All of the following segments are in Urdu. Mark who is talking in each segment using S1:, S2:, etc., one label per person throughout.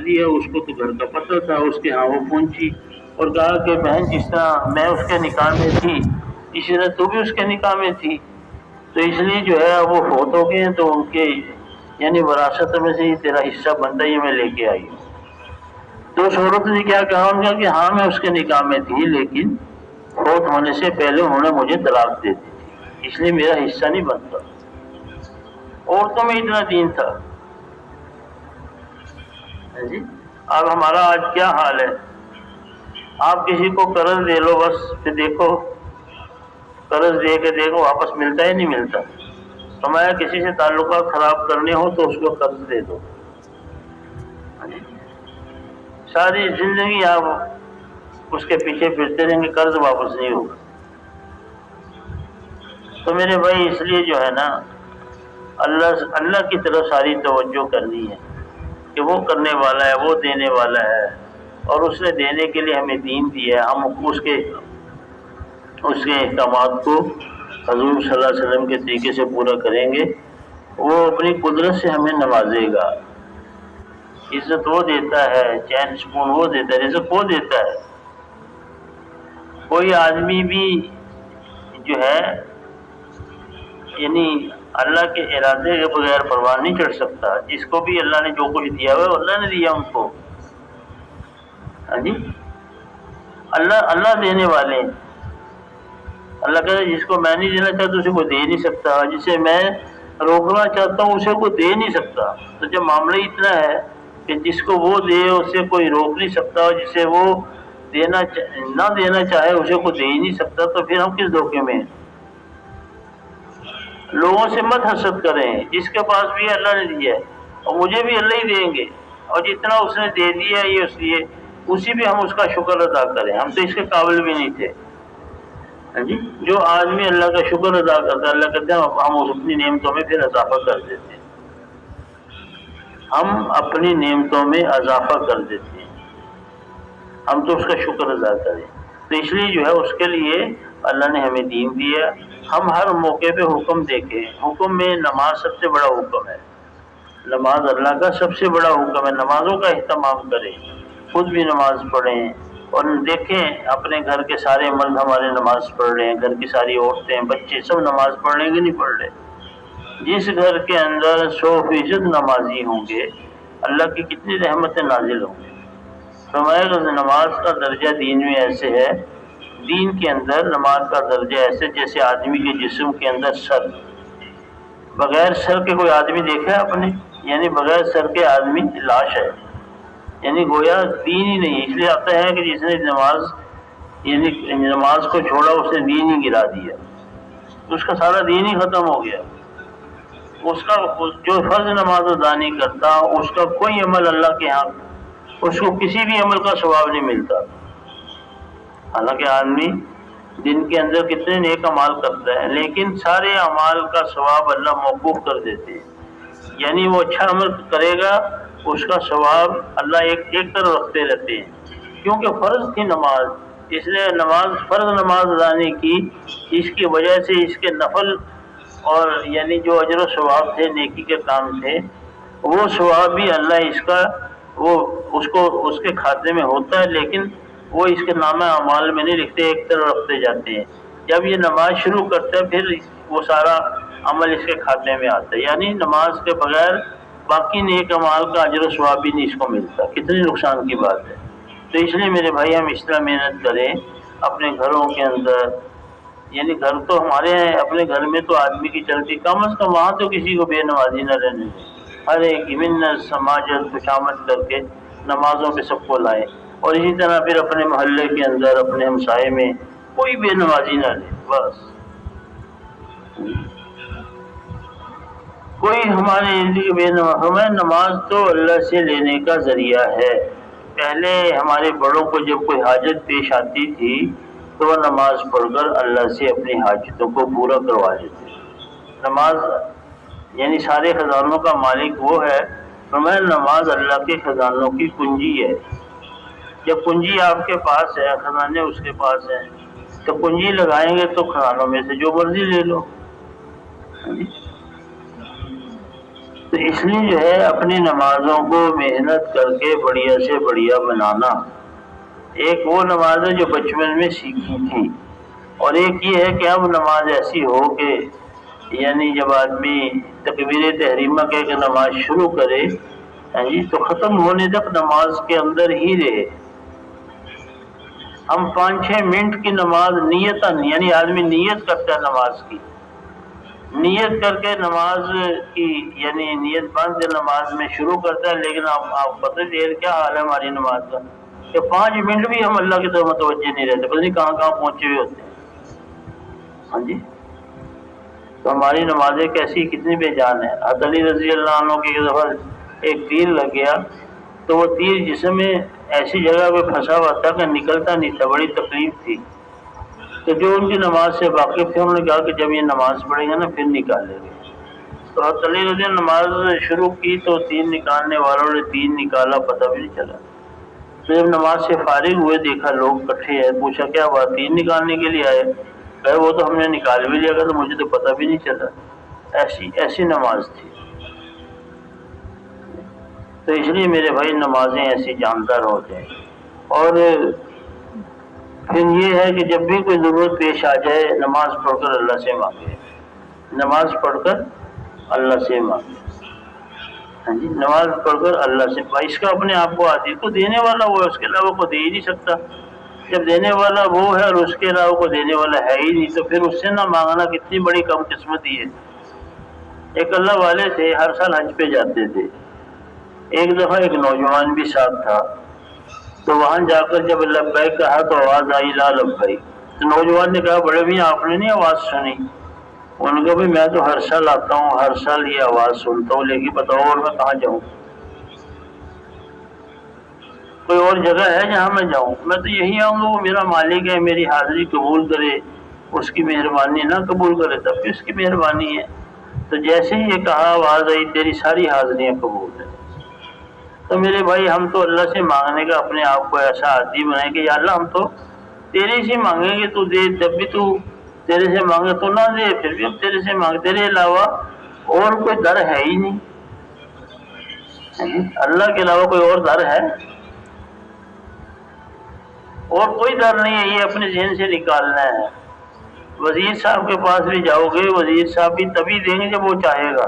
S1: دیا. اس کو تو گھر کا پتہ تھا. اس کے ہاں وہ پہنچی اور کہا کہ بہن جس طرح میں اس کے نکاح میں تھی اسی طرح تو بھی اس کے نکاح میں تھی, تو اس لیے جو ہے وہ فوت ہو گئے ہیں تو ان کے یعنی وراثت میں سے ہی تیرا حصہ بنتا ہے, یہ میں لے کے آئی ہوں. تو اس عورت نے کیا کہا ان کا کہ ہاں میں اس کے نکاح میں تھی لیکن فوت ہونے سے پہلے انہوں نے مجھے طلاق دے دی تھی, اس لیے میرا حصہ نہیں بنتا. عورتوں میں اتنا دین تھا جی. اب ہمارا آج کیا حال ہے, آپ کسی کو قرض دے لو بس پھر دیکھو قرض دے کے دیکھو واپس ملتا ہے نہیں ملتا. فرمایا کسی سے تعلقات خراب کرنے ہو تو اس کو قرض دے دو. ساری زندگی آپ اس کے پیچھے پھرتے رہیں گے, قرض واپس نہیں ہوگا. تو میرے بھائی اس لیے جو ہے نا اللہ کی طرف ساری توجہ کرنی ہے کہ وہ کرنے والا ہے, وہ دینے والا ہے, اور اس نے دینے کے لیے ہمیں دین دیا ہے. ہم اس کے احکامات کو حضور صلی اللہ علیہ وسلم کے طریقے سے پورا کریں گے, وہ اپنی قدرت سے ہمیں نوازے گا. عزت وہ دیتا ہے, چین سکون وہ دیتا ہے, رزق وہ دیتا ہے. کوئی آدمی بھی جو ہے یعنی اللہ کے ارادے کے بغیر پروان نہیں چڑھ سکتا. جس کو بھی اللہ نے جو کچھ دیا ہوا اللہ نے دیا ان کو. ہاں جی, اللہ دینے والے ہیں. اللہ کہتا ہے جس کو میں نہیں دینا چاہتا اسے کوئی دے نہیں سکتا, جسے میں روکنا چاہتا ہوں اسے کوئی دے نہیں سکتا. تو جب معاملہ اتنا ہے کہ جس کو وہ دے اسے کوئی روک نہیں سکتا, اور جسے وہ نہ دینا چاہے اسے کوئی دے ہی نہیں سکتا, تو پھر ہم کس دھوکے میں ہیں. لوگوں سے مت حسد کریں, جس کے پاس بھی اللہ نے دیا ہے اور مجھے بھی اللہ ہی دیں گے, اور جتنا اس نے دے دیا یہ اس لیے اسی پہ ہم اس کا شکر ادا کریں. ہم تو اس کے قابل بھی نہیں تھے. جی, جو آدمی اللہ کا شکر ادا کرتا ہے اللہ کہتے ہیں ہم اپنی نعمتوں میں پھر اضافہ کر دیتے ہیں. ہم اپنی نعمتوں میں اضافہ کر دیتے ہیں, ہم تو اس کا شکر ادا کریں. تو اس لیے جو ہے اس کے لیے اللہ نے ہمیں دین دیا. ہم ہر موقع پہ حکم دیکھیں. حکم میں نماز سب سے بڑا حکم ہے. نماز اللہ کا سب سے بڑا حکم ہے. نمازوں کا اہتمام کریں, خود بھی نماز پڑھیں, اور دیکھیں اپنے گھر کے سارے مرد ہمارے نماز پڑھ رہے ہیں, گھر کی ساری عورتیں بچے سب نماز پڑھ رہے ہیں کہ نہیں پڑھ رہے. جس گھر کے اندر 100% نمازی ہوں گے اللہ کی کتنی رحمتیں نازل ہوں گی. فرمایا نماز کا درجہ دین میں ایسے ہے, دین کے اندر نماز کا درجہ ایسے جیسے آدمی کے جسم کے اندر سر. بغیر سر کے کوئی آدمی دیکھا ہے آپ نے؟ یعنی بغیر سر کے آدمی لاش ہے, یعنی گویا دین ہی نہیں. اس لیے آتا ہے کہ جس نے نماز کو چھوڑا اس نے دین ہی گرا دیا, اس کا سارا دین ہی ختم ہو گیا. اس کا جو فرض نماز ادا نہیں کرتا اس کا کوئی عمل اللہ کے ہاں اس کو کسی بھی عمل کا ثواب نہیں ملتا. حالانکہ آدمی دن کے اندر کتنے نیک اعمال کرتا ہے لیکن سارے اعمال کا ثواب اللہ موقوف کر دیتے ہیں. یعنی وہ اچھا عمل کرے گا اس کا ثواب اللہ ایک طرف رکھتے رہتے ہیں, کیونکہ فرض تھی نماز. اس لیے فرض نماز ادا نہیں کی, اس کی وجہ سے اس کے نفل اور یعنی جو اجر و ثواب تھے نیکی کے کام تھے وہ ثواب بھی اللہ اس کے کھاتے میں ہوتا ہے, لیکن وہ اس کے نامہ اعمال میں نہیں لکھتے, ایک طرف رکھتے جاتے ہیں. جب یہ نماز شروع کرتا ہے پھر وہ سارا عمل اس کے کھاتے میں آتا ہے. یعنی نماز کے بغیر باقی نیک اعمال کا اجر و ثواب بھی نہیں اس کو ملتا. کتنی نقصان کی بات ہے. تو اس لیے میرے بھائی ہم اس طرح محنت کریں اپنے گھروں کے اندر. یعنی گھر تو ہمارے ہیں, اپنے گھر میں تو آدمی کی چلتی, کم از کم وہاں تو کسی کو بے نمازی نہ رہنے دیں. ہر ایک منت سماجت خوشامد کر کے نمازوں پہ سب کو لائیں, اور اسی طرح پھر اپنے محلے کے اندر اپنے ہمسائے میں کوئی بے نمازی نہ لے. بس کوئی ہمارے زندگی بے نماز, ہمیں نماز تو اللہ سے لینے کا ذریعہ ہے. پہلے ہمارے بڑوں کو جب کوئی حاجت پیش آتی تھی تو وہ نماز پڑھ کر اللہ سے اپنی حاجتوں کو پورا کروا لیتے. نماز یعنی سارے خزانوں کا مالک وہ ہے. فرمایا نماز اللہ کے خزانوں کی کنجی ہے. جب کنجی آپ کے پاس ہے, خزانے اس کے پاس ہیں, تو کنجی لگائیں گے تو خزانوں میں سے جو مرضی لے لو. تو تو اس لیے جو ہے اپنی نمازوں کو محنت کر کے بڑھیا سے بڑھیا بنانا، ایک وہ نماز ہے جو بچپن میں سیکھی تھی، اور ایک یہ ہے کہ اب نماز ایسی ہو کہ یعنی جب آدمی تکبیر تحریمہ کہہ کے نماز شروع کرے جی تو ختم ہونے تک نماز کے اندر ہی رہے۔ ہم 5-6 منٹ کی نماز نیتاً، یعنی آدمی نیت کرتا ہے نماز کی، نیت کر کے نماز کی یعنی نیت باندھ کے نماز میں شروع کرتا ہے، لیکن آپ پتہ دیر کیا حال ہے ہماری نماز کا کہ 5 منٹ بھی ہم اللہ کی طرف متوجہ نہیں رہتے، پتہ نہیں کہاں کہاں پہنچے ہوئے ہوتے ہیں۔ ہاں جی، تو ہماری نمازیں کیسی کتنی بے جان ہے۔ حضرت علی رضی اللہ عنہ کی دفعہ ایک تیر لگ گیا تو وہ تیر جسم میں ایسی جگہ پہ پھنسا ہوا تھا کہ نکلتا نہیں تھا، بڑی تکلیف تھی۔ تو جو ان کی نماز سے واقف تھے انہوں نے کہا کہ جب یہ نماز پڑھیں گے نا پھر نکالیں گے۔ تو حضرت علی رضی اللہ نماز شروع کی تو تیر نکالنے والوں نے تیر نکالا، پتہ بھی نہیں چلا۔ تو جب نماز سے فارغ ہوئے دیکھا لوگ اکٹھے ہیں، پوچھا کیا بات، تیر نکالنے کے لیے آئے؟ کہ وہ تو ہم نے نکال بھی لیا تو مجھے تو پتہ بھی نہیں چلا۔ ایسی نماز تھی۔ تو اس لیے میرے بھائی نمازیں ایسی جاندار ہو جائیں، اور پھر یہ ہے کہ جب بھی کوئی ضرورت پیش آ جائے نماز پڑھ کر اللہ سے مانگے، نماز پڑھ کر اللہ سے مانگے۔ ہاں جی، نماز پڑھ کر اللہ سے، اس کا اپنے آپ کو عادی کو دینے والا وہ ہے، اس کے علاوہ کو دے ہی نہیں سکتا۔ جب دینے والا وہ ہے اور اس کے علاوہ کو دینے والا ہے ہی نہیں تو پھر اس سے نہ مانگنا کتنی بڑی کم قسمتی ہے۔ ایک اللہ والے تھے، ہر سال حج پہ جاتے تھے۔ ایک دفعہ ایک نوجوان بھی ساتھ تھا، تو وہاں جا کر جب لبیک کہا تو آواز آئی لا لبیک۔ تو نوجوان نے کہا بڑے بھی آپ نے نہیں آواز سنی؟ ان کو بھی میں تو ہر سال آتا ہوں، ہر سال یہ آواز سنتا ہوں، لیکن بتاؤ اور میں کہاں جاؤں؟ کوئی اور جگہ ہے جہاں میں جاؤں؟ میں تو یہی آؤں گا، وہ میرا مالک ہے، میری حاضری قبول کرے، اس کی مہربانی نہ قبول کرے تب بھی اس کی مہربانی ہے۔ تو جیسے ہی یہ کہا آواز آئی تیری ساری حاضریاں قبول ہیں۔ تو میرے بھائی ہم تو اللہ سے مانگنے کا اپنے آپ کو ایسا عادی بنائیں کہ یا اللہ ہم تو تیرے سے مانگیں گے، تو دے، جب بھی تو تیرے سے مانگے تو نہ دے، پھر بھی ہم تیرے سے مانگے، تیرے علاوہ اور کوئی در ہے ہی نہیں۔ اللہ کے علاوہ کوئی اور در ہے؟ اور کوئی در نہیں ہے، یہ اپنے ذہن سے نکالنا ہے۔ وزیر صاحب کے پاس بھی جاؤ گے، وزیر صاحب بھی تبھی دیں گے جب وہ چاہے گا،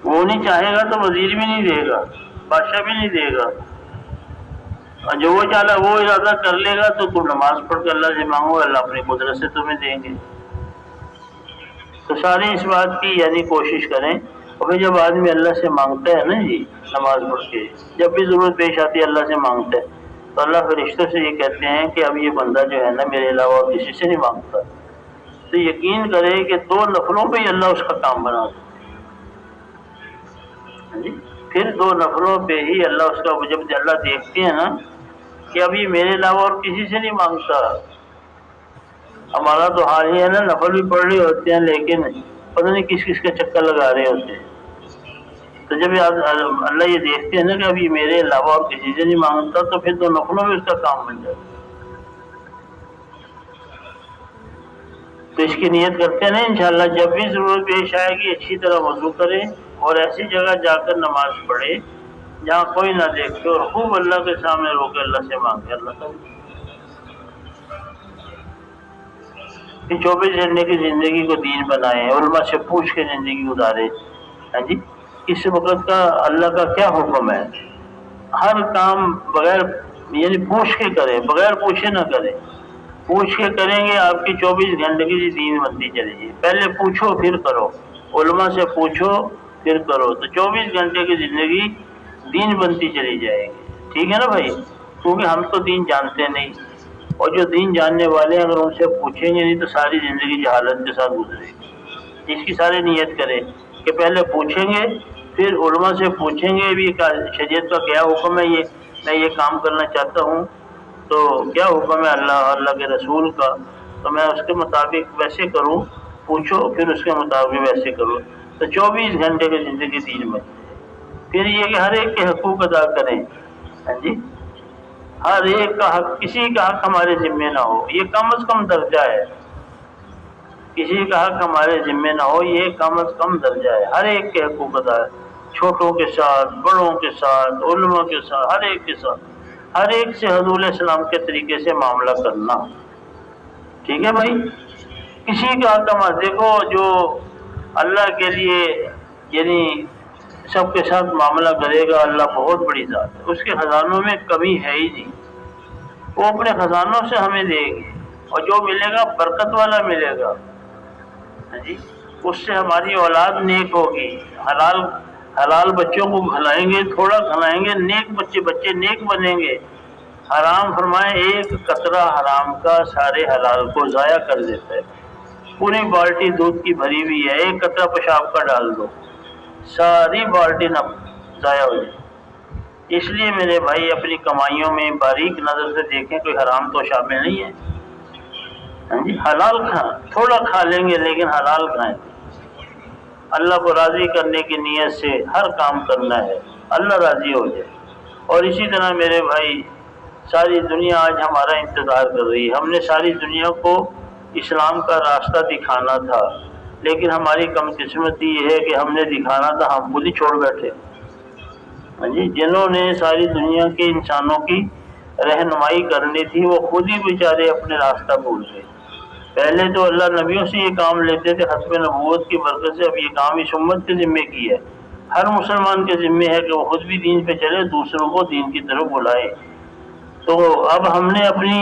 S1: وہ نہیں چاہے گا تو وزیر بھی نہیں دے گا، بادشاہ بھی نہیں دے گا، اور جو وہ چاہے وہ ارادہ کر لے گا تو تم نماز پڑھ کے اللہ سے مانگو، اللہ اپنی قدرت سے تمہیں دیں گے۔ تو سارے اس بات کی یعنی کوشش کریں، اور جب آدمی اللہ سے مانگتا ہے نا جی نماز پڑھ کے، جب بھی ضرورت پیش آتی ہے اللہ سے مانگتا ہے تو اللہ فرشتوں سے یہ کہتے ہیں کہ اب یہ بندہ جو ہے نا میرے علاوہ کسی سے نہیں مانگتا، تو یقین کرے کہ 2 نفلوں پہ ہی اللہ اس کا کام بنا دے۔ پھر 2 نفلوں پہ ہی اللہ اس کا، جب اللہ دیکھتے ہیں نا کہ اب یہ میرے علاوہ اور کسی سے نہیں مانگتا۔ ہمارا تو حال ہی ہے نا، نفل بھی پڑھ رہے ہوتے ہیں لیکن پتہ نہیں کس کس کے چکر لگا رہے ہوتے ہیں۔ تو جب اللہ یہ دیکھتے ہیں نا کہ اب یہ میرے علاوہ اور کسی سے نہیں مانگتا تو پھر 2 نفلوں میں اس کا کام بن جاتا ہے۔ تو اس کی نیت کرتے ہیں نا انشاءاللہ جب بھی ضرورت پیش آئے گی اچھی طرح وضو کرے اور ایسی جگہ جا کر نماز پڑھے جہاں کوئی نہ دیکھے، اور خوب اللہ کے سامنے رو کے اللہ سے مانگے۔ اللہ تعالیٰ 24 گھنٹے کی زندگی کو دین بنائے، علماء سے پوچھ کے زندگی گزارے۔ ہاں جی، اس وقت کا اللہ کا کیا حکم ہے؟ ہر کام بغیر یعنی پوچھ کے کرے، بغیر پوچھے نہ کرے۔ پوچھ کے کریں گے آپ کی 24 گھنٹے کی دین بنتی چلے گی۔ پہلے پوچھو پھر کرو، علماء سے پوچھو پھر کرو، تو 24 گھنٹے کی زندگی دین بنتی چلی جائے گی۔ ٹھیک ہے نا بھائی؟ کیونکہ ہم تو دین جانتے نہیں، اور جو دین جاننے والے اگر ان سے پوچھیں گے نہیں تو ساری زندگی جہالت کے ساتھ گزرے گی۔ اس کی ساری نیت کرے کہ پہلے پوچھیں گے، پھر علماء سے پوچھیں گے بھی شریعت کا کیا حکم ہے، یہ میں یہ کام کرنا چاہتا ہوں تو کیا حکم ہے اللہ کے رسول کا، تو میں اس کے مطابق ویسے کروں۔ پوچھو پھر اس کے مطابق ویسے کرو، تو 24 گھنٹے کی زندگی دین میں۔ پھر یہ کہ ہر ایک کے حقوق ادا کریں۔ ہاں جی، ہر ایک کا حق، کسی کا حق ہمارے ذمے نہ ہو، یہ کم از کم درجہ ہے۔ کسی کا حق ہمارے ذمے نہ ہو، یہ کم از کم درجہ ہے۔ ہر ایک کے حقوق ادا ہے، چھوٹوں کے ساتھ، بڑوں کے ساتھ، علماء کے ساتھ، ہر ایک کے ساتھ، ہر ایک سے حضور علیہ السلام کے طریقے سے معاملہ کرنا، ٹھیک ہے بھائی؟ کسی کا حق مت دیکھو، جو اللہ کے لیے یعنی سب کے ساتھ معاملہ کرے گا، اللہ بہت بڑی ذات ہے، اس کے خزانوں میں کمی ہے ہی نہیں، وہ اپنے خزانوں سے ہمیں دے گی، اور جو ملے گا برکت والا ملے گا، جی اس سے ہماری اولاد نیک ہوگی، حلال بچوں کو کھلائیں گے، تھوڑا کھلائیں گے، نیک بچے نیک بنیں گے۔ حرام فرمائے ایک قطرہ حرام کا سارے حلال کو ضائع کر دیتا ہے۔ پوری بالٹی دودھ کی بھری ہوئی ہے، ایک قطرہ پیشاب کا ڈال دو، ساری بالٹی نہ ضائع ہو جائے۔ اس لیے میرے بھائی اپنی کمائیوں میں باریک نظر سے دیکھیں، کوئی حرام تو شامل نہیں ہے، جی حلال تھوڑا کھا لیں گے لیکن حلال کھائیں، اللہ کو راضی کرنے کی نیت سے ہر کام کرنا ہے، اللہ راضی ہو جائے۔ اور اسی طرح میرے بھائی ساری دنیا آج ہمارا انتظار کر رہی ہے، ہم نے ساری دنیا کو اسلام کا راستہ دکھانا تھا، لیکن ہماری کم قسمتی یہ ہے کہ ہم نے دکھانا تھا، ہم خود ہی چھوڑ بیٹھے، جی جنہوں نے ساری دنیا کے انسانوں کی رہنمائی کرنی تھی وہ خود ہی بیچارے اپنے راستہ بھول گئے۔ پہلے تو اللہ نبیوں سے یہ کام لیتے تھے، ختم نبوت کی برکت سے اب یہ کام اس امت کے ذمے کی ہے، ہر مسلمان کے ذمے ہے کہ وہ خود بھی دین پہ چلے، دوسروں کو دین کی طرف بلائے۔ تو اب ہم نے اپنی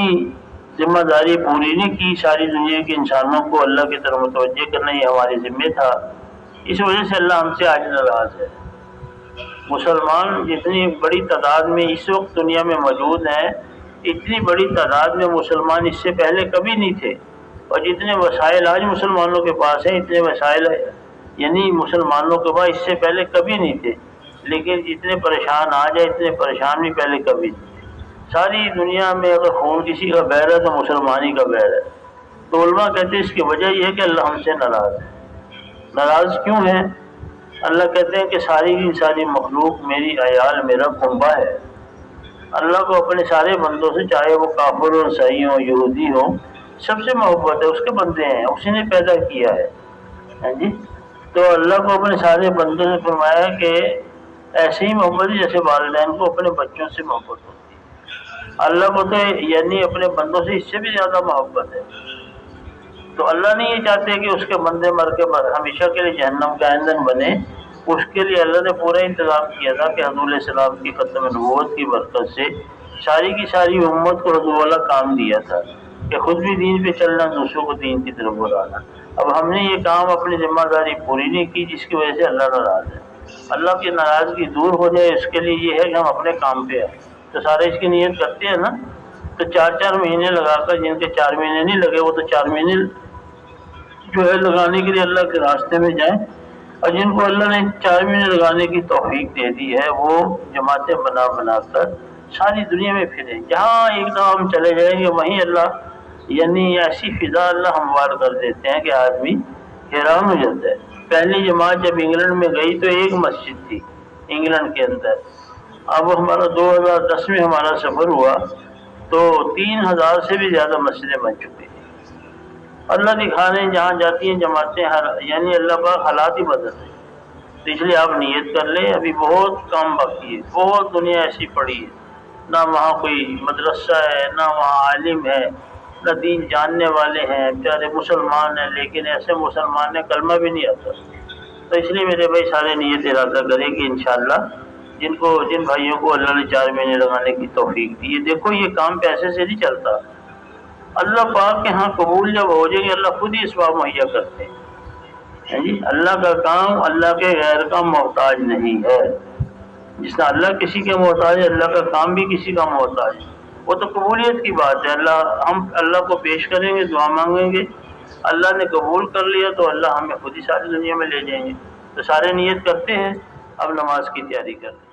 S1: ذمہ داری پوری نہیں کی، ساری دنیا کے انسانوں کو اللہ کی طرف متوجہ کرنا یہ ہمارے ذمے تھا، اس وجہ سے اللہ ہم سے آج ناراض ہے۔ مسلمان جتنی بڑی تعداد میں اس وقت دنیا میں موجود ہیں، اتنی بڑی تعداد میں مسلمان اس سے پہلے کبھی نہیں تھے، اور جتنے وسائل آج مسلمانوں کے پاس ہیں اتنے وسائل یعنی مسلمانوں کے پاس اس سے پہلے کبھی نہیں تھے، لیکن جتنے پریشان آج ہیں اتنے پریشان بھی پہلے کبھی نہیں تھے۔ ساری دنیا میں اگر خون کسی کا بہہ ہے تو مسلمانی کا بہہ ہے، تو علماء کہتے ہیں اس کی وجہ یہ ہے کہ اللہ ہم سے ناراض ہے۔ ناراض کیوں ہے؟ اللہ کہتے ہیں کہ ساری کی ساری مخلوق میری عیال، میرا کنبہ ہے۔ اللہ کو اپنے سارے بندوں سے، چاہے وہ کافر ہو، عیسائی ہو، یہودی ہو، سب سے محبت ہے، اس کے بندے ہیں، اسی نے پیدا کیا ہے، جی تو اللہ کو اپنے سارے بندوں سے فرمایا کہ ایسے ہی محبت ہے جیسے والدین کو اپنے بچوں سے محبت ہوتی ہے، اللہ کو تو یعنی اپنے بندوں سے اس سے بھی زیادہ محبت ہے۔ تو اللہ نہیں یہ چاہتے کہ اس کے بندے مر کے ہمیشہ کے لیے جہنم کا ایندھن بنے، اس کے لیے اللہ نے پورا انتظام کیا تھا کہ حضور علیہ السلام کی ختم نبوت کی برکت سے ساری کی ساری امت کو حضور والا کام دیا تھا کہ خود بھی دین پہ چلنا، دوسروں کو دین کی طرف بلانا۔ اب ہم نے یہ کام اپنی ذمہ داری پوری نہیں کی، جس کی وجہ سے اللہ ناراض ہے۔ اللہ کی ناراضگی دور ہو جائے اس کے لیے یہ ہے کہ ہم اپنے کام پہ آئیں، تو سارے اس کی نیت کرتے ہیں نا، تو 4 مہینے لگا کر، جن کے 4 مہینے نہیں لگے وہ تو 4 مہینے جو ہے لگانے کے لیے اللہ کے راستے میں جائیں، اور جن کو اللہ نے 4 مہینے لگانے کی توفیق دے دی ہے وہ جماعتیں بنا کر ساری دنیا میں پھریں، جہاں ایک دم ہم چلے جائیں گے وہیں اللہ یعنی ایسی فضا اللہ ہموار کر دیتے ہیں کہ آدمی حیران ہو جاتا ہے۔ پہلی جماعت جب انگلینڈ میں گئی تو ایک مسجد تھی انگلینڈ کے اندر، اب ہمارا 2010 میں ہمارا سفر ہوا تو 3000 سے بھی زیادہ مسجدیں بن چکی تھیں۔ اللہ دکھانے جہاں جاتی ہیں جماعتیں یعنی اللہ پاک حالات ہی بدل رہے ہیں، تو اس لیے آپ نیت کر لیں، ابھی بہت کام باقی ہے، بہت دنیا ایسی پڑی ہے، نہ وہاں کوئی مدرسہ ہے، نہ وہاں عالم ہے، نہ دین جاننے والے ہیں، پیارے مسلمان ہیں لیکن ایسے مسلمان ہیں کلمہ بھی نہیں آتا۔ تو اس لیے میرے بھائی سارے نیت ارادہ کریں کہ انشاءاللہ جن بھائیوں کو اللہ نے 4 مہینے لگانے کی توفیق دی ہے، دیکھو یہ کام پیسے سے نہیں چلتا، اللہ پاک کے ہاں قبول جب ہو جائے گی اللہ خود ہی اسباب مہیا کرتے ہیں، جی اللہ کا کام اللہ کے غیر کا محتاج نہیں ہے، جس طرح اللہ کسی کے محتاج ہے اللہ کا کام بھی کسی کا محتاج ہے، وہ تو قبولیت کی بات ہے۔ ہم اللہ کو پیش کریں گے، دعا مانگیں گے، اللہ نے قبول کر لیا تو اللہ ہمیں خود ہی ساری دنیا میں لے جائیں گے۔ تو سارے نیت کرتے ہیں، اب نماز کی تیاری کرتے ہیں۔